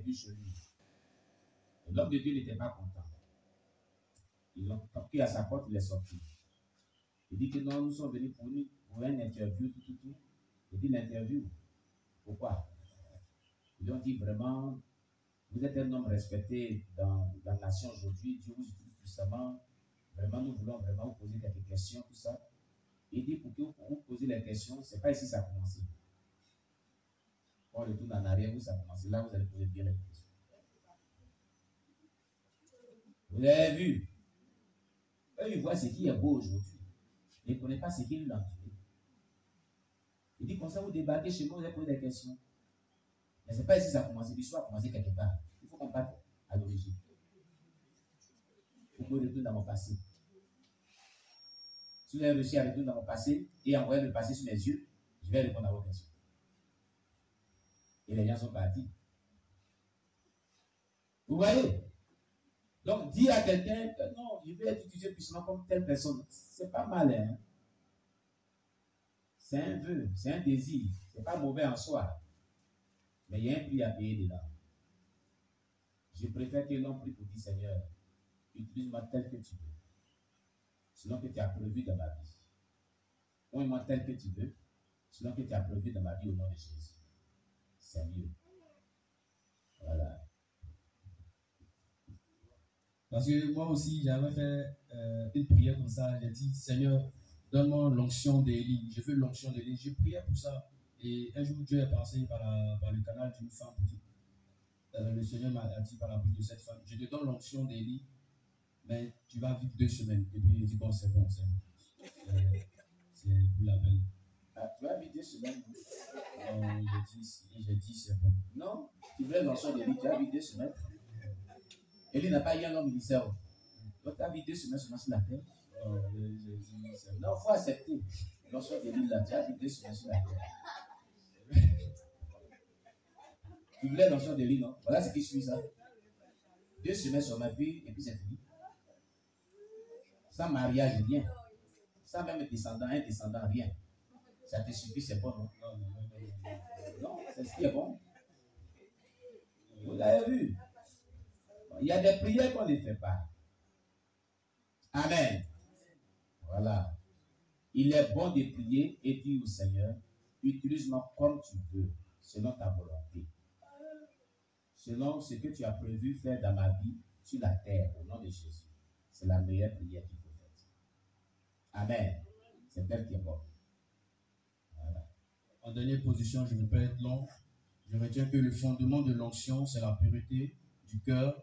interview chez lui. L'homme de Dieu n'était pas content. Ils ont toqué à sa porte, il est sorti. Il dit que non, nous sommes venus pour une interview, tout. Il dit l'interview. Pourquoi? Ils ont dit vraiment, vous êtes un homme respecté dans la nation aujourd'hui, Dieu vous utilise puissamment. Vraiment, nous voulons vraiment vous poser quelques questions, tout ça. Il dit pour que vous posez les questions, c'est pas ici que ça a commencé. On retourne en arrière, où ça a commencé. Là, vous allez poser bien les questions. Vous avez vu? Eux, ils voient ce qui est beau aujourd'hui. Ils ne connaissent pas ce qui est l'enduré. Il dit comme ça, vous débarquez chez moi, vous allez poser des questions. Mais ce n'est pas ici que ça a commencé. L'histoire a commencé quelque part. Il faut qu'on parte à l'origine. Pour que je retourne dans mon passé. Si vous avez réussi à retourner dans mon passé et envoyer le passé sur mes yeux, je vais répondre à vos questions. Et les gens sont partis. Vous voyez? Donc, dire à quelqu'un que non, je vais être utilisé puissamment comme telle personne, c'est pas mal. Hein? C'est un vœu, c'est un désir. C'est pas mauvais en soi. Mais il y a un prix à payer dedans. Je préfère que l'on prie pour dire Seigneur, utilise-moi tel que tu veux. Selon que tu as prévu dans ma vie. Moi tel que tu veux. Selon que tu as prévu dans ma vie au nom de Jésus. C'est mieux. Voilà. Parce que moi aussi, j'avais fait une prière comme ça. J'ai dit, Seigneur, donne-moi l'onction d'Élie. Je veux l'onction d'Élie. J'ai prié pour ça. Et un jour, Dieu est passé par le canal d'une femme. Le Seigneur m'a dit par la bouche de cette femme, je te donne l'onction d'Élie, mais tu vas vivre 2 semaines. Et puis il dit, bon, c'est bon. C'est plus la peine. Ah, tu vas vivre 2 semaines. J'ai dit, c'est bon. Non, tu veux l'onction d'Élie, tu vas vivre 2 semaines. Élie n'a pas eu un homme ministère. Donc tu as vécu 2 semaines sur la terre. Non, il faut accepter. L'onction d'Élie là, tu as vécu 2 semaines sur la terre. Tu voulais l'onction d'Élie, non? Voilà ce qui suit ça. 2 semaines sur ma vie et puis c'est fini. Sans mariage, rien. Sans même un descendant, rien. Ça te suffit, c'est bon, non? Non, c'est ce qui est bon. Vous avez vu? Il y a des prières qu'on ne fait pas. Amen. Voilà. Il est bon de prier et dire au Seigneur, utilise-moi comme tu veux, selon ta volonté. Selon ce que tu as prévu faire dans ma vie sur la terre, au nom de Jésus. C'est la meilleure prière qu'il faut faire. Amen. C'est elle qui est bonne. Voilà. En dernière position, je ne vais pas être long. Je retiens que le fondement de l'onction, c'est la pureté du cœur,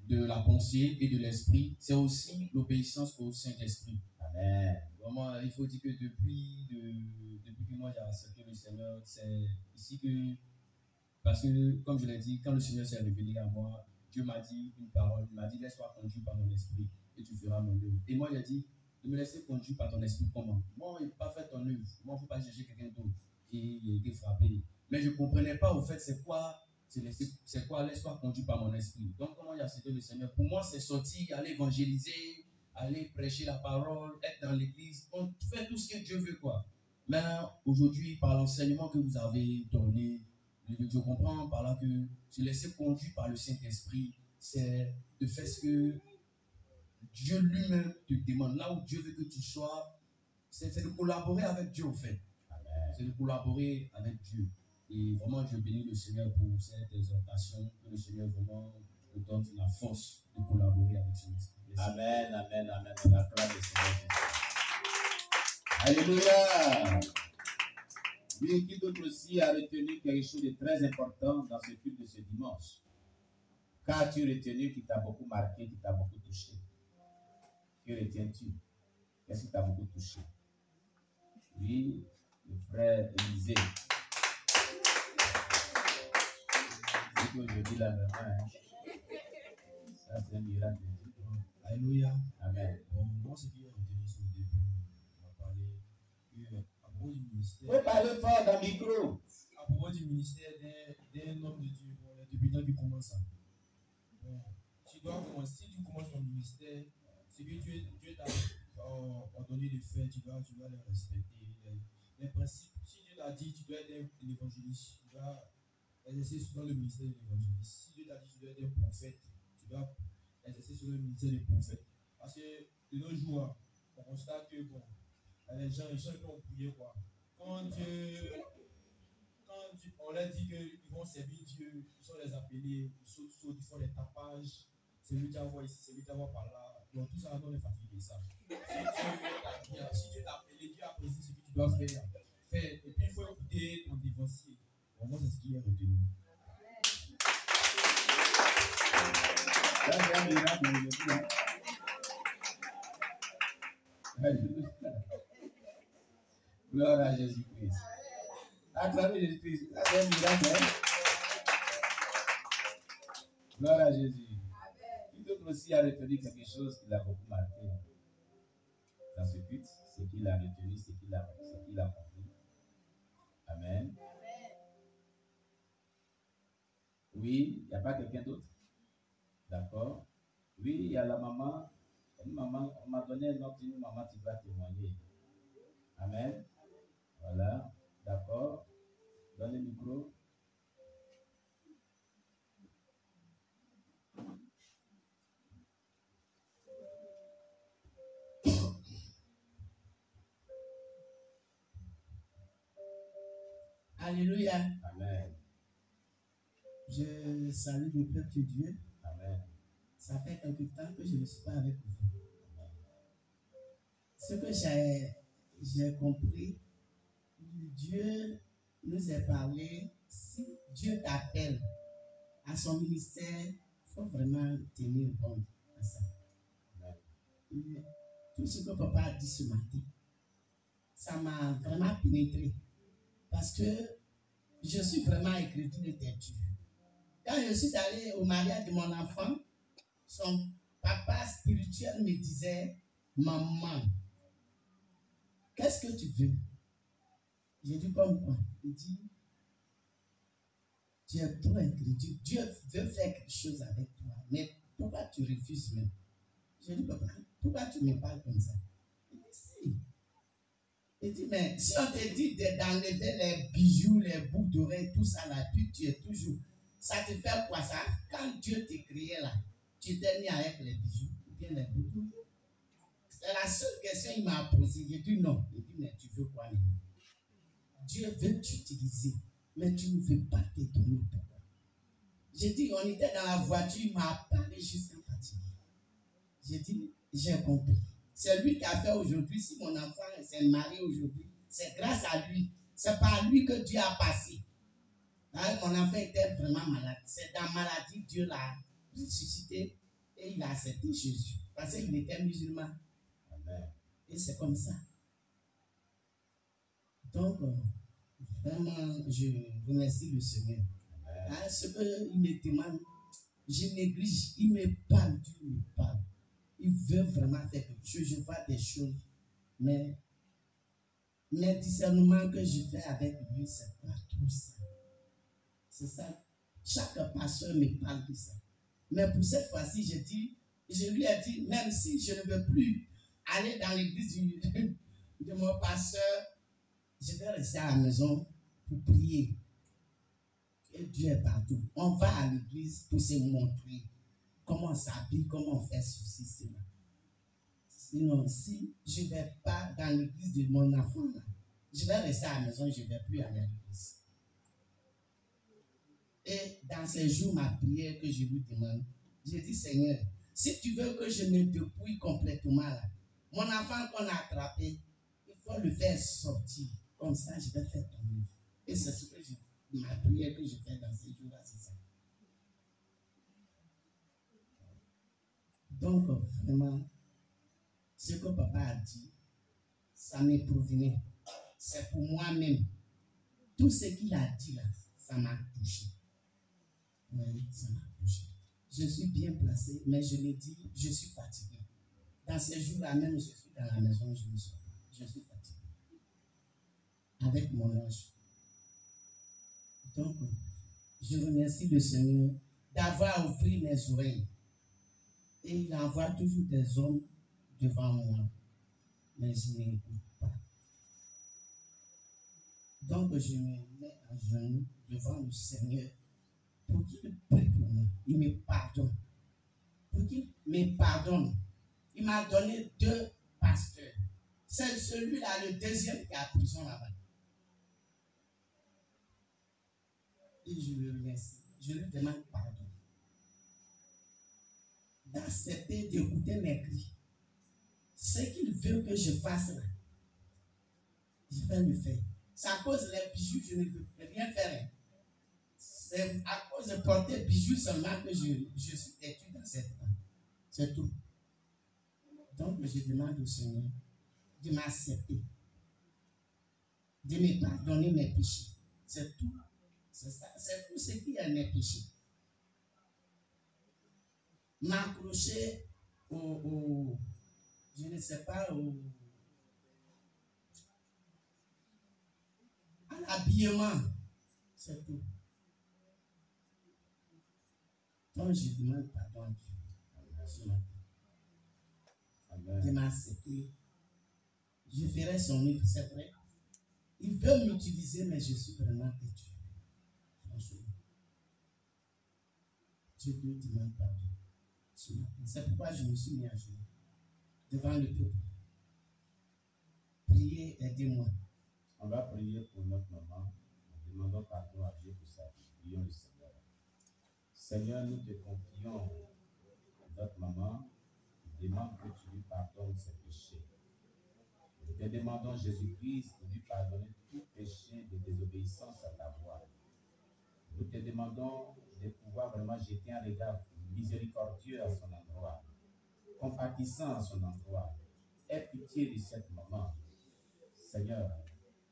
de la pensée et de l'esprit. C'est aussi l'obéissance au Saint-Esprit. Amen. Vraiment, il faut dire que depuis que moi j'ai accepté le Seigneur, c'est ici que, parce que, comme je l'ai dit, quand le Seigneur s'est révélé à moi, Dieu m'a dit une parole, il m'a dit, laisse-toi conduire par mon esprit et tu feras mon œuvre. Et moi, j'ai dit, de me laisser conduire par ton esprit, comment? Moi, il ne faut pas faire ton œuvre. Moi, il ne faut pas chercher quelqu'un d'autre. Et il a été frappé. Mais je ne comprenais pas, au fait, c'est quoi, laisse-toi conduire par mon esprit. Donc, comment j'ai accepté le Seigneur? Pour moi, c'est sortir, aller évangéliser, aller prêcher la parole, être dans l'église. On fait tout ce que Dieu veut, quoi. Mais aujourd'hui, par l'enseignement que vous avez donné, je comprends par là que se laisser conduire par le Saint-Esprit, c'est de faire ce que Dieu lui-même te demande. Là où Dieu veut que tu sois, c'est de collaborer avec Dieu, en fait. C'est de collaborer avec Dieu. Et vraiment, je bénis le Seigneur pour cette exhortation, que le Seigneur vraiment nous donne la force de collaborer avec son esprit. Amen, amen, amen. On acclame le Seigneur Jésus. Alléluia. Oui, qui d'autre aussi a retenu quelque chose de très important dans ce culte de ce dimanche? Qu'as-tu retenu qui t'a beaucoup marqué, qui t'a beaucoup touché? Que retiens-tu? Qu'est-ce qui t'a beaucoup touché? Oui, le frère Élisée. C'est qu'aujourd'hui, la maman, hein? Ça, c'est un miracle de Dieu. Alléluia. Amen. Bon, moi, ce qui est retenu sur le début, on va parler à propos du ministère. Vous pouvez parler fort dans le micro. À propos du ministère d'un homme de Dieu, bon, les débutants qui commencent. Bon, si tu commences ton ministère, c'est que Dieu t'a ordonné de faire, tu dois les respecter. Les principes, si Dieu t'a dit, tu dois être un évangéliste, tu dois exercer sur le ministère de l'évangélisme. Si Dieu t'a dit que tu dois être un prophète, tu dois exercer sur le ministère des prophètes. Parce que de nos jours, on constate que bon, les gens qui ont prié quoi. Quand on leur dit qu'ils vont servir Dieu, ils sont les appelés, ils sautent, ils font les tapages, c'est lui qui envoie ici, c'est lui qui envoie par là. Donc tout ça, on est fatigué de ça. Si Dieu t'a appelé, Dieu a précisé ce que tu dois faire. Et puis il faut écouter ton dévancier. Au moins, c'est ce qui est retenu. Gloire à Jésus-Christ. À travers Jésus-Christ, c'est un miracle. Hein? Gloire à Jésus. Qui d'autre aussi a retenu quelque chose qui l'a beaucoup marqué dans ce culte, ce qu'il a retenu, ce qu'il a compris. Amen. Oui, il n'y a pas quelqu'un d'autre? D'accord. Oui, il y a la maman. Une maman, on m'a donné un nom d'une maman qui va témoigner. Amen. Voilà. D'accord. Donne le micro. Alléluia. Amen. Je salue le peuple de Dieu. Amen. Ça fait quelque temps que je ne suis pas avec vous. Ce que j'ai compris, Dieu nous a parlé. Si Dieu t'appelle à son ministère, il faut vraiment tenir compte à ça. Amen. Tout ce que papa a dit ce matin, ça m'a vraiment pénétré. Parce que je suis vraiment incrédule et têtu. Quand je suis allé au mariage de mon enfant, son papa spirituel me disait, maman, qu'est-ce que tu veux? J'ai dit, comme quoi? Il dit, tu es trop incrédule. Dieu veut faire quelque chose avec toi. Mais pourquoi tu refuses même? J'ai dit, papa, pourquoi tu me parles comme ça? Il dit, si. Il dit, mais si on te dit d'enlever les bijoux, les boucles d'oreilles, tout ça là, puis tu es toujours, ça te fait quoi ça? Quand Dieu t'a créé là, tu t'es mis avec les bijoux ou bien les boucles d'oreilles? C'est la seule question qu'il m'a posée. J'ai dit non. Il dit, mais tu veux quoi? Dieu veut t'utiliser, mais tu ne veux pas te donner. Pourquoi? J'ai dit, on était dans la voiture, il m'a parlé jusqu'à fatigué. J'ai dit, j'ai compris. C'est lui qui a fait aujourd'hui. Si mon enfant s'est marié aujourd'hui, c'est grâce à lui. C'est par lui que Dieu a passé. Là, mon enfant était vraiment malade. C'est dans la maladie, Dieu l'a ressuscité et il a accepté Jésus. Parce qu'il était musulman. Amen. Et c'est comme ça. Donc, vraiment, je remercie le Seigneur. Hein, ce qu'il me demande, je néglige. Il me parle, Dieu me parle. Il veut vraiment faire quelque chose. Je vois des choses. Mais les discernements que je fais avec lui, c'est pas tout ça. C'est ça. Chaque pasteur me parle de ça. Mais pour cette fois-ci, je lui ai dit, même si je ne veux plus aller dans l'église de mon pasteur, je vais rester à la maison pour prier. Et Dieu est partout. On va à l'église pour se montrer comment on s'habille, comment on fait ceci, cela. Sinon, si je ne vais pas dans l'église de mon enfant, là, je vais rester à la maison, je ne vais plus aller à l'église. Et dans ces jours, ma prière que je lui demande, j'ai dit, Seigneur, si tu veux que je me dépouille complètement là, mon enfant qu'on a attrapé, il faut le faire sortir. Comme ça, je vais faire ton œuvre. Et c'est ce que ma prière que je fais dans ces jours-là, c'est ça. Donc, vraiment, ce que papa a dit, ça m'est provenu. C'est pour moi-même. Tout ce qu'il a dit là, ça m'a touché. Oui, ça m'a touché. Je suis bien placé, mais je le dis, je suis fatigué. Dans ces jours-là même, je suis dans la maison, je ne sors pas. Je suis fatigué. Avec mon âge. Donc, je remercie le Seigneur d'avoir ouvert mes oreilles. Et il envoie toujours des hommes devant moi. Mais je n'écoute pas. Donc, je me mets à genoux devant le Seigneur pour qu'il prie pour moi. Il me pardonne. Pour qu'il me pardonne. Il m'a donné 2 pasteurs. C'est celui-là, le deuxième qui est à prison là-bas. Et je le remercie. Je lui demande pardon. D'accepter d'écouter mes cris. Ce qu'il veut que je fasse là, je vais le faire. C'est à cause des bijoux, je ne veux rien faire. C'est à cause de porter bijoux seulement que je suis têtu dans cette temps. C'est tout. Donc, je demande au Seigneur de m'accepter, de me pardonner mes péchés. C'est tout. C'est ça. C'est tout ce qui est mes péchés. M'accrocher je ne sais pas, à l'habillement. C'est tout. Donc, je demande pardon à Dieu ce matin. De m'accepter. Je ferai son œuvre, c'est vrai. Il veut m'utiliser, mais je suis vraiment têtu. Franchement. Je lui demande pardon ce matin. C'est pourquoi je me suis mis à genoux devant le peuple. Priez, aidez-moi. On va prier pour notre maman. Nous demandons pardon à Dieu pour sa vie. Prions le Seigneur. Seigneur, nous te confions notre maman. Nous demandons que tu lui pardonnes ses péchés. Nous te demandons, Jésus-Christ, de lui pardonner tout péché de désobéissance à ta voix. Nous te demandons de pouvoir vraiment jeter un regard miséricordieux à son endroit, compatissant à son endroit. Aie pitié de cette maman. Seigneur,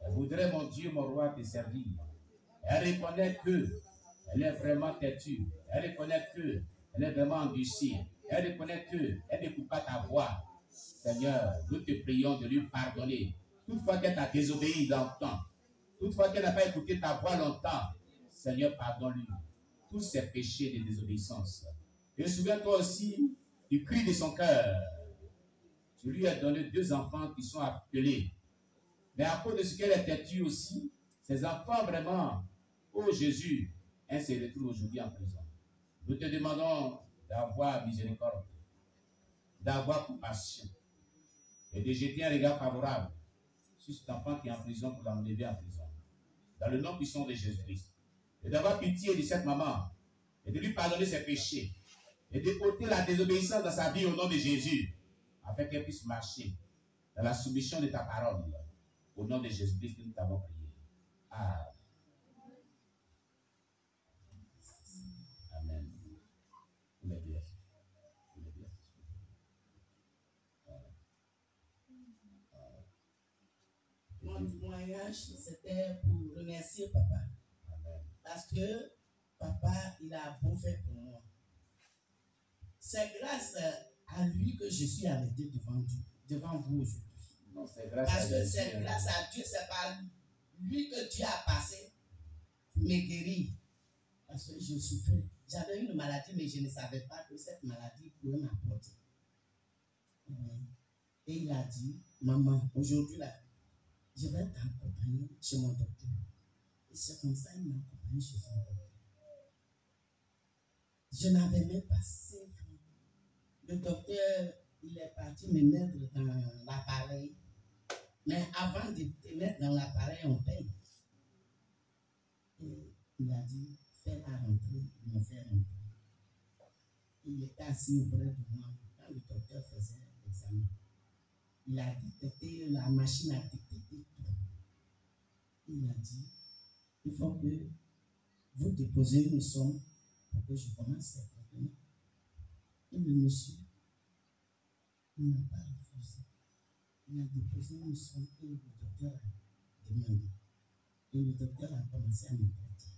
elle voudrait, mon Dieu, mon roi, te servir. Elle reconnaît qu'elle est vraiment têtue. Elle reconnaît qu'elle est vraiment endurcie. Elle reconnaît qu'elle n'écoute pas ta voix. Seigneur, nous te prions de lui pardonner. Toutefois qu'elle t'a désobéi longtemps, toutefois qu'elle n'a pas écouté ta voix longtemps, Seigneur, pardonne-lui tous ses péchés de désobéissance. Et souviens-toi aussi du cri de son cœur. Tu lui as donné 2 enfants qui sont appelés. Mais à cause de ce qu'elle est têtue aussi, ces enfants vraiment, oh Jésus, elle se retrouve aujourd'hui en prison. Nous te demandons d'avoir miséricorde, d'avoir compassion et de jeter un regard favorable sur cet enfant qui est en prison pour l'enlever en prison. Dans le nom puissant de Jésus-Christ. Et d'avoir pitié de cette maman et de lui pardonner ses péchés et de ôter la désobéissance dans sa vie au nom de Jésus afin qu'elle puisse marcher dans la soumission de ta parole. Au nom de Jésus-Christ que nous t'avons prié. Amen. Mon témoignage, c'était pour remercier papa. Amen. Parce que papa, il a beau fait pour moi. C'est grâce à lui que je suis arrêté devant vous aujourd'hui. Non, c'est grâce Parce à que Dieu. c'est grâce à Dieu, c'est par lui que Dieu a passé pour me guérir. Parce que je souffrais. J'avais une maladie, mais je ne savais pas que cette maladie pouvait m'apporter. Et il a dit, maman, aujourd'hui là, je vais t'accompagner chez mon docteur. Et c'est comme ça qu'il m'a accompagné chez son docteur. Je n'avais même pas 5 ans. Le docteur, il est parti me mettre dans l'appareil. Mais avant de te mettre dans l'appareil, on paye. Et il a dit, fais-la rentrer. Ils m'ont fait rentrer. Il était assis auprès de moi quand le docteur faisait l'examen. Il a détecté, la machine a détecté tout. Il a dit, il faut que vous déposez une somme pour que je commence ce traitement. Et le monsieur, il n'a pas refusé. Il a déposé une somme et le docteur a demandé. Et le docteur a commencé à me traiter.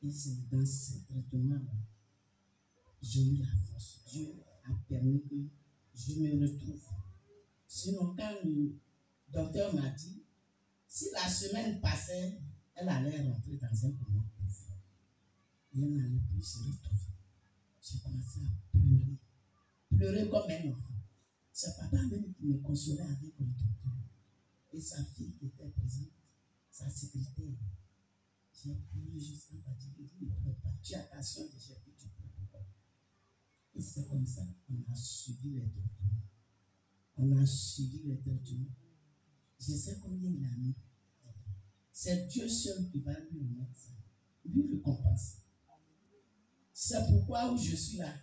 Et c'est dans ce traitement-là, j'ai eu la force. Dieu a permis que je me retrouve. Sinon, quand le docteur m'a dit, si la semaine passait, elle allait rentrer dans un coma profond. Et elle n'allait plus se retrouver. J'ai commencé à pleurer. Pleurer comme un enfant. C'est papa même qui me consolait avec le docteur. Et sa fille qui était présente, sa secrétaire. J'ai prié jusqu'à fatiguer. Il dit, ne pleure pas. Tu as ta soeur déjà dit, tu pleures pourquoi? Et c'est comme ça qu'on a suivi les tortures. On a suivi les tortures. Je sais combien il a mis. C'est Dieu seul qui va lui remettre ça. Lui récompense. C'est pourquoi où je suis là,